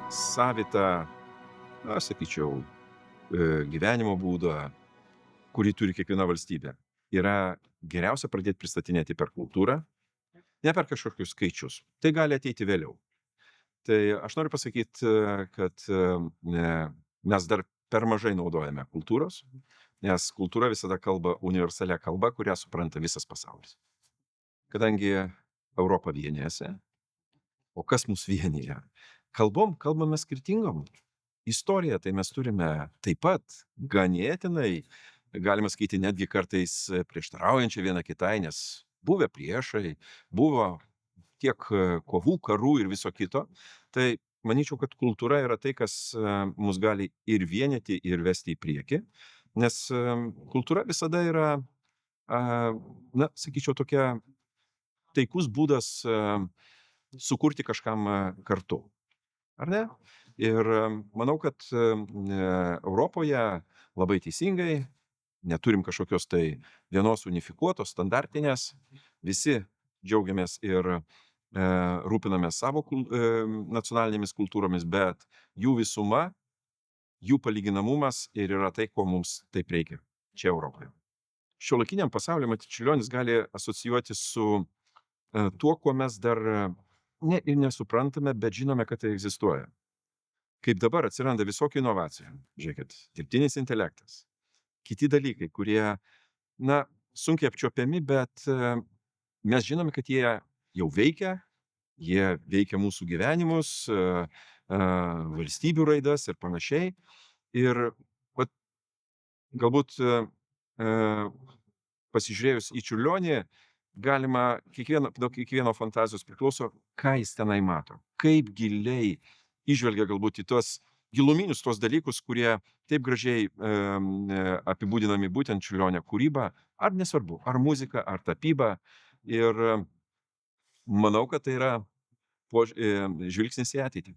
savitą, aš sakyčiau, gyvenimo būdą, kurį turi kiekviena valstybė. Yra geriausia pradėti pristatinėti per kultūrą, ne per kažkokius skaičius. Tai gali ateiti vėliau. Tai aš noriu pasakyti, kad mes dar per mažai naudojame kultūros, nes kultūra visada kalba universalia kalba, kurią supranta visas pasaulis. Kadangi Europa vienijasi, o kas mus vienyje? Kalbame skirtingom. Istoriją tai mes turime taip pat ganėtinai, galima sakyti, netgi kartais prieštaraujančią viena kitai, nes buvę priešai, buvo tiek kovų, karų ir viso kito. Tai manyčiau, kad kultūra yra tai, kas mus gali ir vienyti, ir vesti į priekį, nes kultūra visada yra, na, sakyčiau, tokia taikus būdas sukurti kažkam kartu. Ar ne? Ir manau, kad Europoje labai teisingai, neturim kažkokios tai vienos unifikuotos, standartinės, visi džiaugiamės ir rūpinamės savo nacionalinėmis kultūromis, bet jų visuma, jų palyginamumas ir yra tai, ko mums taip reikia čia Europoje. Šiuolaikiniam pasaulyje, matyt, Čiurlionis gali asocijuoti su tuo, ko mes dar ir nesuprantame, bet žinome, kad tai egzistuoja. Kaip dabar atsiranda visokių inovacijų. Žiūrėkit, dirbtinis intelektas, kiti dalykai, kurie, na, sunkiai apčiuopiami, bet mes žinome, kad jie jau veikia, jie veikia mūsų gyvenimus, valstybių raidas ir panašiai. Ir vat, galbūt pasižiūrėjus į Čiurlionį, galima, nuo kiekvieno fantazijos priklauso, ką jis tenai mato, kaip giliai įžvelgia galbūt į tuos giluminius tuos dalykus, kurie taip gražiai apibūdinami būtent Čiurlionio kūryba, ar nesvarbu, ar muzika, ar tapyba. Ir manau, kad tai yra žvilgsnis į ateitį.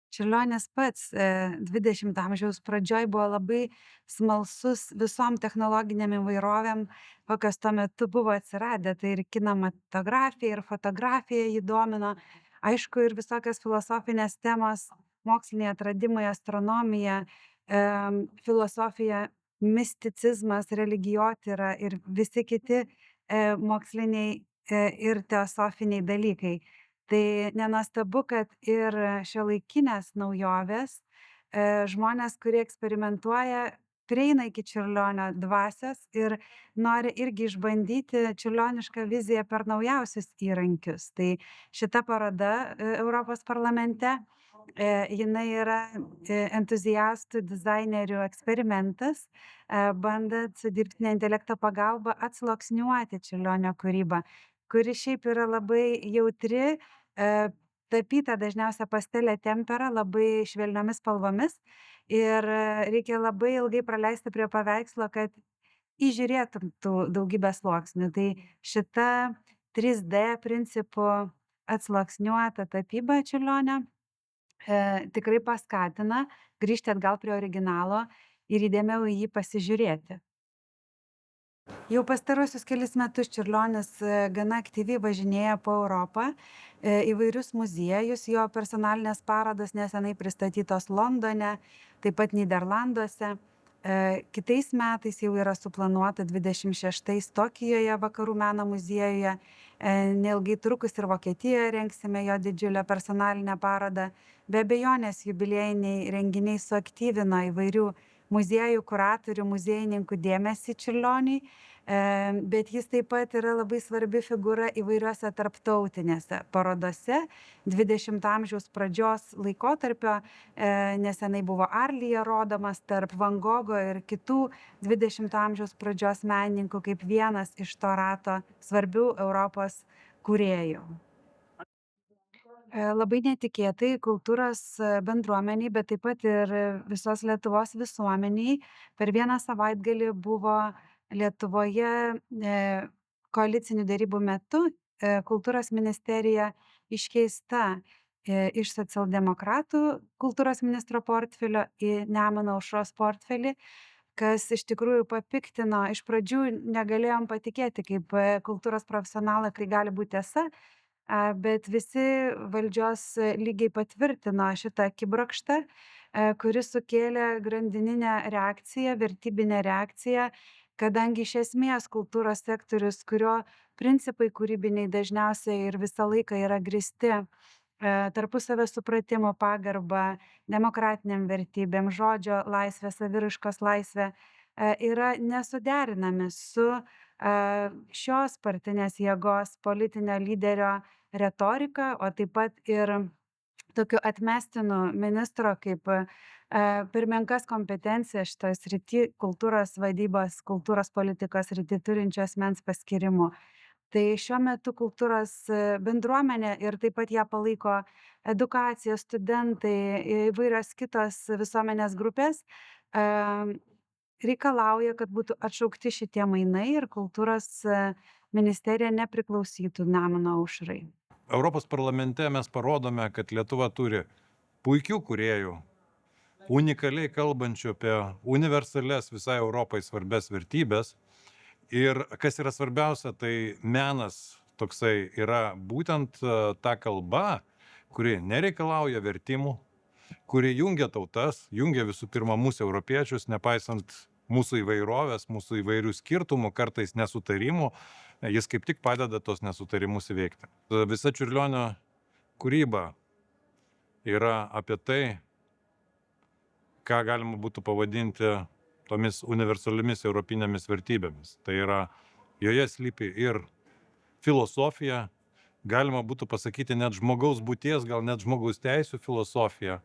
Čiurlionis pats 20 amžiaus pradžioj buvo labai smalsus visom technologinėm įvairovėm, kokios tuo metu buvo atsiradę. Tai ir kinematografija, ir fotografija jį domino. Aišku, ir visokios filosofinės temos, moksliniai atradimai, astronomija, filosofija, misticizmas, religijotyra ir visi kiti moksliniai ir teosofiniai dalykai. Tai nenuostabu, kad ir šiuolaikinės naujovės, žmonės, kurie eksperimentuoja, prieina iki Čiurlionio dvasios ir nori irgi išbandyti čiurlionišką viziją per naujausius įrankius. Tai šita paroda Europos parlamente, jinai yra entuziastų, dizainerių eksperimentas, bandant su dirbtinio intelekto pagalba atsluoksniuoti Čiurlionio kūrybą, kuri šiaip yra labai jautri, tapyta dažniausia pastelė tempera, labai švelniomis spalvomis ir reikia labai ilgai praleisti prie paveikslo, kad įžiūrėtum tų daugybę sluoksnių. Tai šita 3D principu atsluoksniuota tapyba Čiurlionio tikrai paskatina grįžti atgal prie originalo ir įdėmiau į jį pasižiūrėti. Jau pastaruosius kelis metus Čiurlionis gana aktyviai važinėja po Europą, įvairius muziejus, jo personalinės parodos nesenai pristatytos Londone, taip pat Nyderlanduose. Kitais metais jau yra suplanuota 26 Tokijoje Vakarų meno muziejuje, neilgai trukus ir Vokietijoje rengsime jo didžiulę personalinę parodą. Be abejonės jubiliejiniai renginiai suaktyvino įvairių muziejų kuratorių, muziejininkų dėmesį Čiurlioniui, bet jis taip pat yra labai svarbi figūra įvairiuose tarptautinėse parodose. 20 amžiaus pradžios laikotarpio nesenai buvo Arlyje rodomas tarp Van Gogo ir kitų 20 amžiaus pradžios menininkų kaip vienas iš to rato svarbių Europos kūrėjų. Labai netikėtai kultūros bendruomeniai, bet taip pat ir visos Lietuvos visuomeniai per vieną savaitgalį buvo Lietuvoje koalicinių derybų metu kultūros ministerija iškeista iš socialdemokratų kultūros ministro portfelio į Nemuno aušros portfelį, kas iš tikrųjų papiktino. Iš pradžių negalėjom patikėti kaip kultūros profesionalai, tai gali būti tiesa. bet visi valdžios lygiai patvirtino šitą akibrokštą, kuris sukėlė grandininę reakciją, vertybinę reakciją, kadangi iš esmės kultūros sektorius, kurio principai kūrybiniai dažniausiai ir visą laiką yra grįsti tarpusavio supratimo, pagarba, demokratiniam vertybėm, žodžio laisvė, saviraiškos laisvė yra nesuderinami su šios partinės jėgos politinio lyderio retorika, o taip pat ir tokiu atmestinu ministro kaip per menkas kompetencijas šitoj srity kultūros vadybos, kultūros politikos srity turinčio asmens paskirimu. Tai šiuo metu kultūros bendruomenė ir taip pat ją palaiko edukacija, studentai, įvairios kitos visuomenės grupės reikalauja, kad būtų atšaukti šitie mainai ir kultūros ministerija nepriklausytų Nemuno aušrai. Europos parlamente mes parodome, kad Lietuva turi puikių kūrėjų, unikaliai kalbančių apie universalias visai Europai svarbes vertybės. Ir kas yra svarbiausia, tai menas toksai yra būtent ta kalba, kuri nereikalauja vertimų, kuri jungia tautas, jungia visų pirma mūsų europiečius, nepaisant mūsų įvairovės, mūsų įvairių skirtumų, kartais nesutarimų, jis kaip tik padeda tos nesutarimus įveikti. Visa Čiurlionio kūryba yra apie tai, ką galima būtų pavadinti tomis universaliomis europinėmis vertybėmis. Tai yra, joje slypi ir filosofija, galima būtų pasakyti net žmogaus būties, gal net žmogaus teisių filosofija.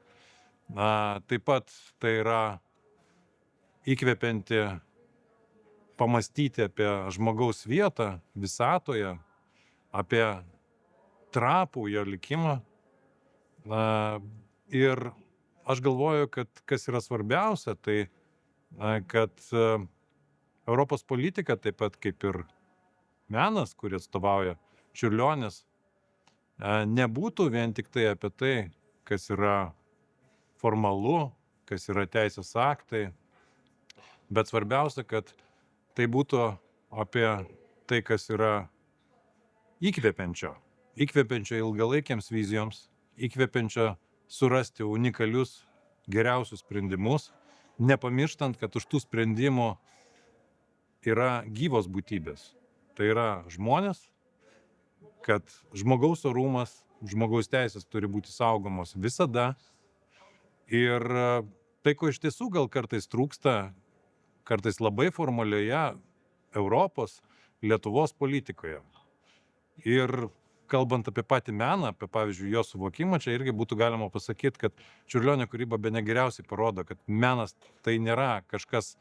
Taip pat tai yra įkvepianti pamastyti apie žmogaus vietą visatoje, apie trapų jo likimą. Ir aš galvoju, kad kas yra svarbiausia, tai kad Europos politika, taip pat kaip ir menas, kurį atstovauja Čiurlionis, nebūtų vien tik tai apie tai, kas yra formalu, kas yra teisės aktai, bet svarbiausia, kad tai būtų apie tai, kas yra įkvepiančio ilgalaikiams vizijoms, įkvepiančio surasti unikalius, geriausius sprendimus, nepamirštant, kad už tų sprendimų yra gyvos būtybės. Tai yra žmonės, kad žmogaus orumas, žmogaus teisės turi būti saugomos visada. Ir tai, ko iš tiesų gal kartais trūksta, kartais labai formalioje Europos, Lietuvos politikoje. Ir kalbant apie patį meną, apie, pavyzdžiui, jo suvokimą, čia irgi būtų galima pasakyti, kad Čiurlionio kūryba bene geriausiai parodo, kad menas tai nėra kažkas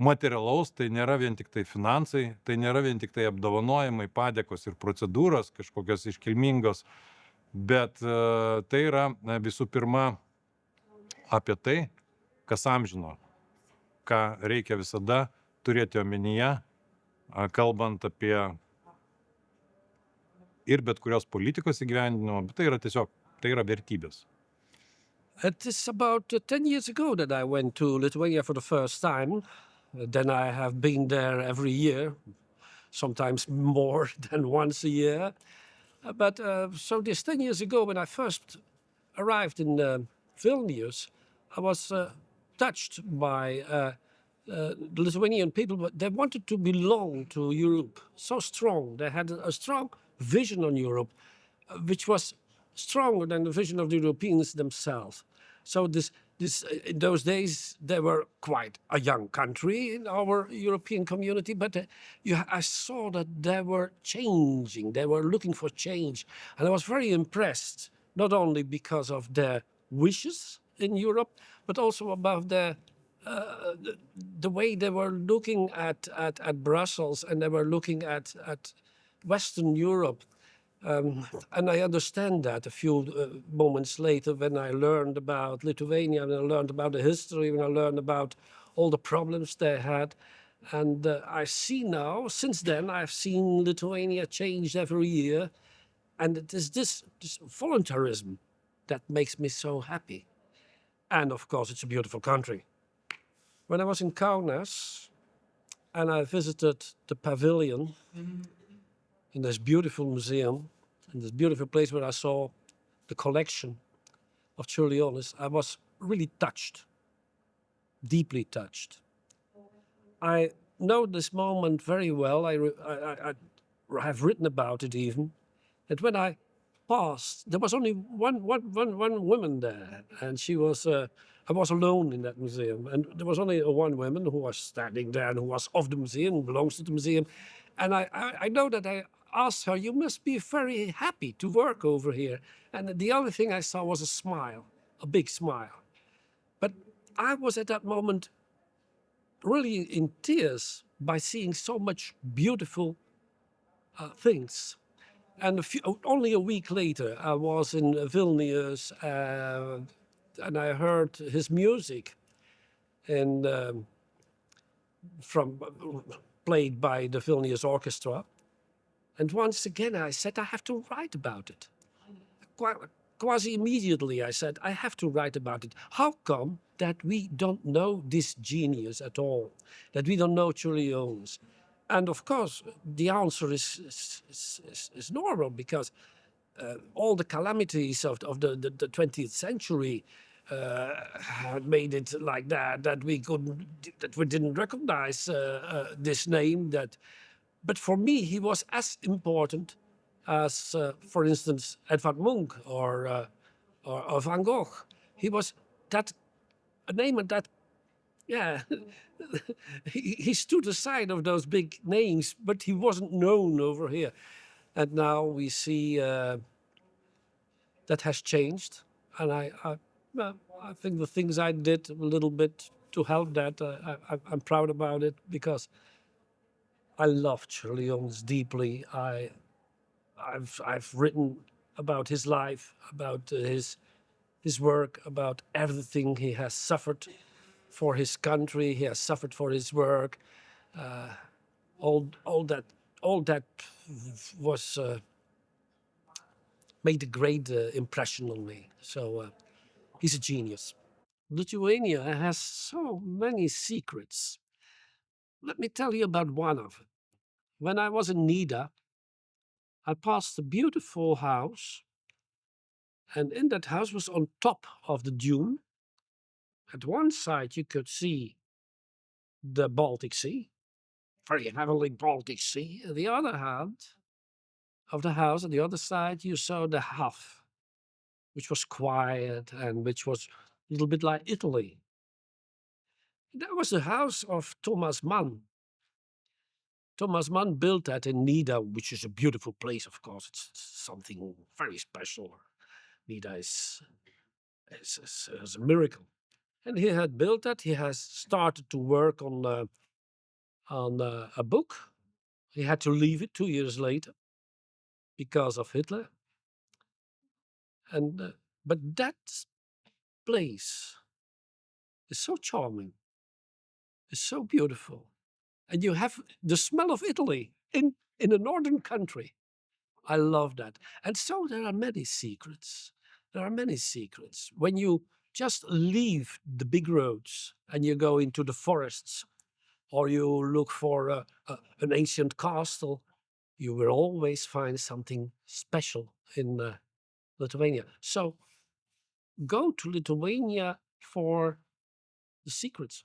materialaus, tai nėra vien tik tai finansai, tai nėra vien tik tai apdovanojimai, padėkos ir procedūros kažkokios iškilmingos, bet tai yra visų pirma apie tai, kas amžino, ką reikia visada turėti omenyje, kalbant apie ir bet kurios politikos įgyvendinimo, bet tai yra tiesiog, tai yra vertybės. It is about 10 years ago that I went to Lithuania for the first time. Then I have been there every year, sometimes more than once a year. So this 10 years ago, when I first arrived in Vilnius, I was touched by the Lithuanian people, but they wanted to belong to Europe so strong. They had a strong vision on Europe, which was stronger than the vision of the Europeans themselves. So in those days, they were quite a young country in our European community, but I saw that they were changing. They were looking for change. And I was very impressed, not only because of their wishes in Europe, but also about the way they were looking at Brussels, and they were looking at Western Europe. And I understand that a few moments later when I learned about Lithuania, when I learned about the history, when I learned about all the problems they had. And I see now, since then, I've seen Lithuania change every year. And it is this voluntarism that makes me so happy. And of course, it's a beautiful country. When I was in Kaunas and I visited the pavilion in this beautiful museum, in this beautiful place where I saw the collection of Čiurlionis, I was really touched, deeply touched. I know this moment very well. I have written about it even. And when I passed, there was only one woman there, and she was. I was alone in that museum, and there was only one woman who was standing there and who was of the museum, belongs to the museum. And I know that I asked her, "You must be very happy to work over here." And the only thing I saw was a smile, a big smile. But I was at that moment really in tears by seeing so much beautiful things. And only a week later, I was in Vilnius, and I heard his music, and played by the Vilnius Orchestra. And once again, I said, I have to write about it. Quasi immediately, I said, I have to write about it. How come that we don't know this genius at all? That we don't know Čiurlionis? And of course, the answer is normal, because all the calamities of the 20th century had made it like that we didn't recognize this name. But for me, he was as important as, for instance, Edvard Munch or Van Gogh. He was a name that, yeah, he stood aside of those big names, but he wasn't known over here. And now we see that has changed. And I think the things I did a little bit to help that, I'm proud about it, because I love Čiurlionis deeply. I've written about his life, about his work, about everything he has suffered for his country. He has suffered for his work. All that was made a great impression on me. So he's a genius. Lithuania has so many secrets. Let me tell you about one of it. When I was in Nida, I passed a beautiful house, and in that house was on top of the dune. At one side, you could see the Baltic Sea, very heavily Baltic Sea. On the other hand of the house, on the other side, you saw the Haff, which was quiet and which was a little bit like Italy. That was the house of Thomas Mann. Thomas Mann built that in Nida, which is a beautiful place, of course. It's something very special. Nida is a miracle. And he had built that. He has started to work on a book. He had to leave it 2 years later because of Hitler. And but that place is so charming. It's so beautiful. And you have the smell of Italy in a northern country. I love that. And so there are many secrets. There are many secrets. When you just leave the big roads and you go into the forests, or you look for an ancient castle, you will always find something special in Lithuania. So go to Lithuania for the secrets.